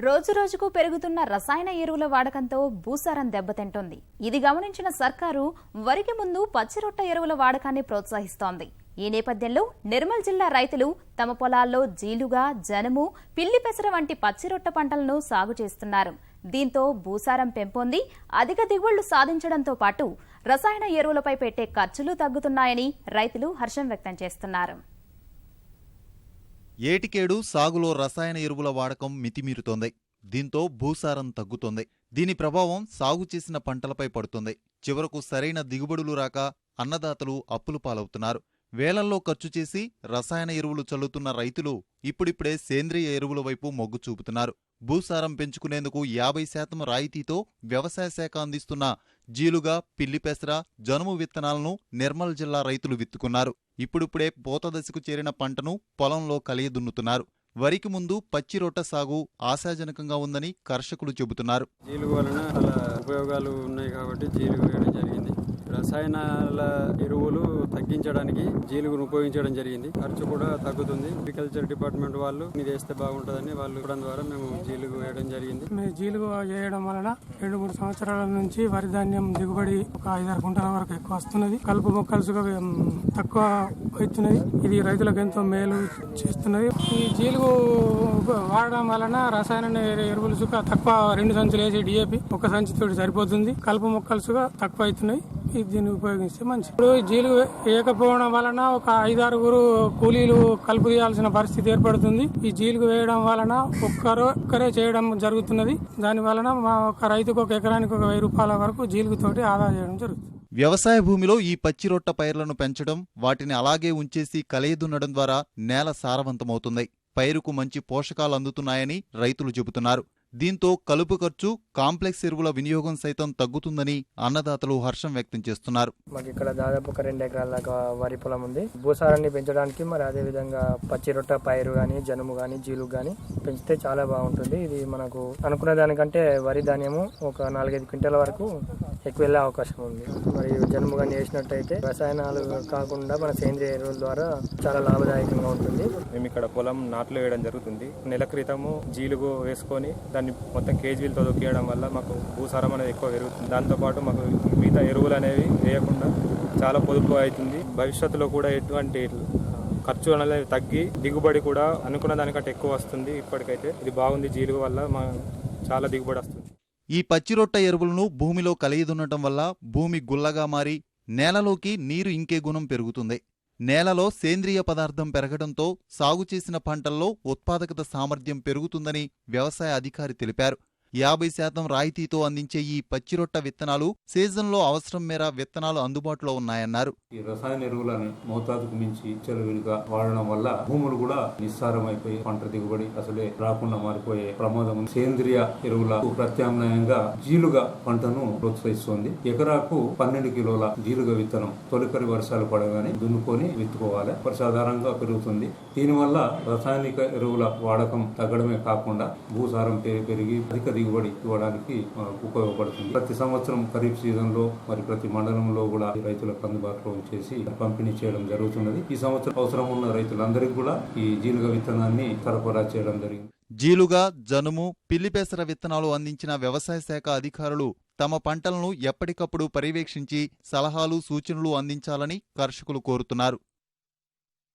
రోజురోజుకు పెరుగుతున్న రసాయన ఎరువుల వాడకంతో భూసారం దెబ్బతింటోంది. ఇది గమనించిన సర్కారు వరికి ముందు పచ్చిరొట్ట ఎరువుల వాడకాన్ని ప్రోత్సహిస్తోంది. ఈ నేపథ్యంలో నిర్మల్ జిల్లా రైతులు తమ పొలాల్లో జీలుగా, జనుము, పిల్లి పెసర వంటి పచ్చిరొట్ట పంటలను సాగు చేస్తున్నారు. దీంతో భూసారం పెంపొంది అధిక దిగుబడులు సాధించడంతో పాటు రసాయన ఎరువులపై పెట్టే ఖర్చులు తగ్గుతున్నాయని రైతులు హర్షం వ్యక్తం చేస్తున్నారు. ఏటికేడు సాగులో రసాయన ఎరువుల వాడకం మితిమీరుతోంది. దీంతో భూసారం తగ్గుతోంది. దీని ప్రభావం సాగు చేసిన పంటలపై పడుతోంది. చివరకు సరైన దిగుబడులు రాక అన్నదాతలు అప్పులు పాలవుతున్నారు. వేలల్లో ఖర్చు చేసి రసాయన ఎరువులు చల్లుతున్న రైతులు ఇప్పుడిప్పుడే సేంద్రియ ఎరువుల వైపు మొగ్గు చూపుతున్నారు. భూసారం పెంచుకునేందుకు 50% రాయితీతో వ్యవసాయ శాఖ అందిస్తున్న జీలుగా, పిల్లి పెసర, జనుము విత్తనాలను నిర్మల్ జిల్లా రైతులు విత్తుకున్నారు. ఇప్పుడిప్పుడే పూత దశకు చేరిన పంటను పొలంలో కలియదున్నుతున్నారు. వరికి ముందు పచ్చి రొట్ట సాగు ఆశాజనకంగా ఉందని కర్షకులు చెబుతున్నారు. జీలుగు వలన చాలా ఉపయోగాలు ఉన్నాయి కాబట్టి జీలుగు వేయడం జరిగింది. రసాయనాల ఎరువులు తగ్గించడానికి జీలుగును ఉపయోగించడం జరిగింది. ఖర్చు కూడా తగ్గుతుంది. అగ్రికల్చర్ డిపార్ట్మెంట్ వాళ్ళు ఇది వేస్తే బాగుంటుందని వాళ్ళు ఇవ్వడం ద్వారా మేము జీలుగు వేయడం జరిగింది. జీలుగు వేయడం వలన 2-3 సంవత్సరాల నుంచి వరి ధాన్యం దిగుబడి ఒక 5-6 క్వింటాల వరకు ఎక్కువ వస్తున్నది. కలుపు మొక్కలుగా తక్కువ అవుతున్నది. ఇది రైతులకు ఎంతో మేలు చేస్తున్నది. ఈ జీలుగు వాడడం వలన రసాయన ఎరువులు సుఖ తక్కువ 2 సంచులు వేసి డిఏపి ఒక సంచితో సరిపోతుంది. కలుపు మొక్కలుగా తక్కువ అవుతున్నాయి. దీన్ని ఉపయోగిస్తే మంచి. ఇప్పుడు జీలుగు వేయకపోవడం వలన ఒక 5-6 కూలీలు కలుపు తీయాల్సిన పరిస్థితి ఏర్పడుతుంది. ఈ జీలుగు వేయడం వలన ఒక్కరే చేయడం జరుగుతున్నది. దాని వలన మా ఒక రైతుకు ఒక ఎకరానికి 1000 రూపాయల వరకు జీలుగుతోటి ఆదా చేయడం జరుగుతుంది. వ్యవసాయ భూమిలో ఈ పచ్చిరొట్ట పైర్లను పెంచడం, వాటిని అలాగే ఉంచేసి కలయదున్నడం ద్వారా నేల సారవంతమవుతుంది. పైరుకు మంచి పోషకాలు అందుతున్నాయని రైతులు చెబుతున్నారు. దీంతో కలుపు ఖర్చు, కాంప్లెక్స్ ఎరువుల వినియోగం సైతం తగ్గుతుందని అన్నదాతలు హర్షం వ్యక్తం చేస్తున్నారు. మాకు ఇక్కడ దాదాపు ఒక 2 ఎకరాల దాకా వరి పొలం ఉంది. భూసారాన్ని పెంచడానికి మరి అదే విధంగా పచ్చిరొట్ట పైరు గాని, జనుము గాని, జీలుగు గాని పెంచితే చాలా బాగుంటుంది. ఇది మనకు అనుకున్న దానికంటే వరి ధాన్యము ఒక 4-5 క్వింటాల వరకు ఎక్కువ వెళ్ళే అవకాశం ఉంది. మరి జనుము గాని వేసినట్టయితే రసాయనాలు కాకుండా మన సేంద్రియ ఎరువుల ద్వారా చాలా లాభదాయకంగా ఉంటుంది. మేము ఇక్కడ పొలం నాట్లు వేయడం జరుగుతుంది. నెల క్రితము జీలుగు వేసుకొని దాన్ని మొత్తం కేజీలతో దొక్కేయడం వల్ల మాకు భూసారం అనేది ఎక్కువ పెరుగుతుంది. దాంతోపాటు మాకు మిగతా ఎరువులు అనేవి వేయకుండా చాలా పొదుపు అవుతుంది. భవిష్యత్తులో కూడా ఎటువంటి ఖర్చు అనేది తగ్గి దిగుబడి కూడా అనుకున్న దానికంటే ఎక్కువ వస్తుంది. ఇప్పటికైతే ఇది బాగుంది. జీలుగు వల్ల చాలా దిగుబడి వస్తుంది. ఈ పచ్చిరొట్ట ఎరువులను భూమిలో కలియదున్నటం వల్ల భూమి గుల్లగా మారి నేలలోకి నీరు ఇంకే గుణం పెరుగుతుంది. నేలలో సేంద్రియ పదార్థం పెరగడంతో సాగు చేసిన పంటల్లో ఉత్పాదకత సామర్థ్యం పెరుగుతుందని వ్యవసాయ అధికారి తెలిపారు. 50% రాయితీతో అందించే ఈ పచ్చిరొట్ట విత్తనాలు సీజన్లో అవసరం మేర విత్తనాలు అందుబాటులో ఉన్నాయన్నారు. ఈ రసాయన ఎరువులని మోతాదుకు మించి చెలవిడిగా వాడడం వల్ల భూములు కూడా నిస్సారమైపోయి పంట దిగుబడి అసలే రాకుండా మారిపోయే ప్రమాదం ఉంది. సేంద్రియ ఎరువులకు ప్రత్యామ్నాయంగా జీలుగా పంటను ప్రోత్సహిస్తోంది. ఎకరాకు 12 కిలోల జీలుగా విత్తనం తొలికరి వర్షాలు పడగానే దున్నుకొని విత్తుకోవాలి. వర్షాధారంగా పెరుగుతుంది. దీనివల్ల రసాయనిక ఎరువుల వాడకం తగ్గడమే కాకుండా భూసారం పెరిగి అధిక దిగుబడి ఇవ్వడానికి ఉపయోగపడుతుంది. ప్రతి సంవత్సరం ఖరీఫ్ సీజన్ లో మరి ప్రతి మండలంలో కూడా రైతులకు అందుబాటులో చేసి పంపిణీ చేయడం జరుగుతున్నది. ఈ సంవత్సరం అవసరం ఉన్న రైతులందరికీ కూడా ఈ జీలుగా విత్తనాన్ని సరఫరా చేయడం జరిగింది. జీలుగా, జనుము, పిల్లి పెసర విత్తనాలు అందించిన వ్యవసాయ శాఖ అధికారులు తమ పంటలను ఎప్పటికప్పుడు పర్యవేక్షించి సలహాలు, సూచనలు అందించాలని కర్షకులు కోరుతున్నారు.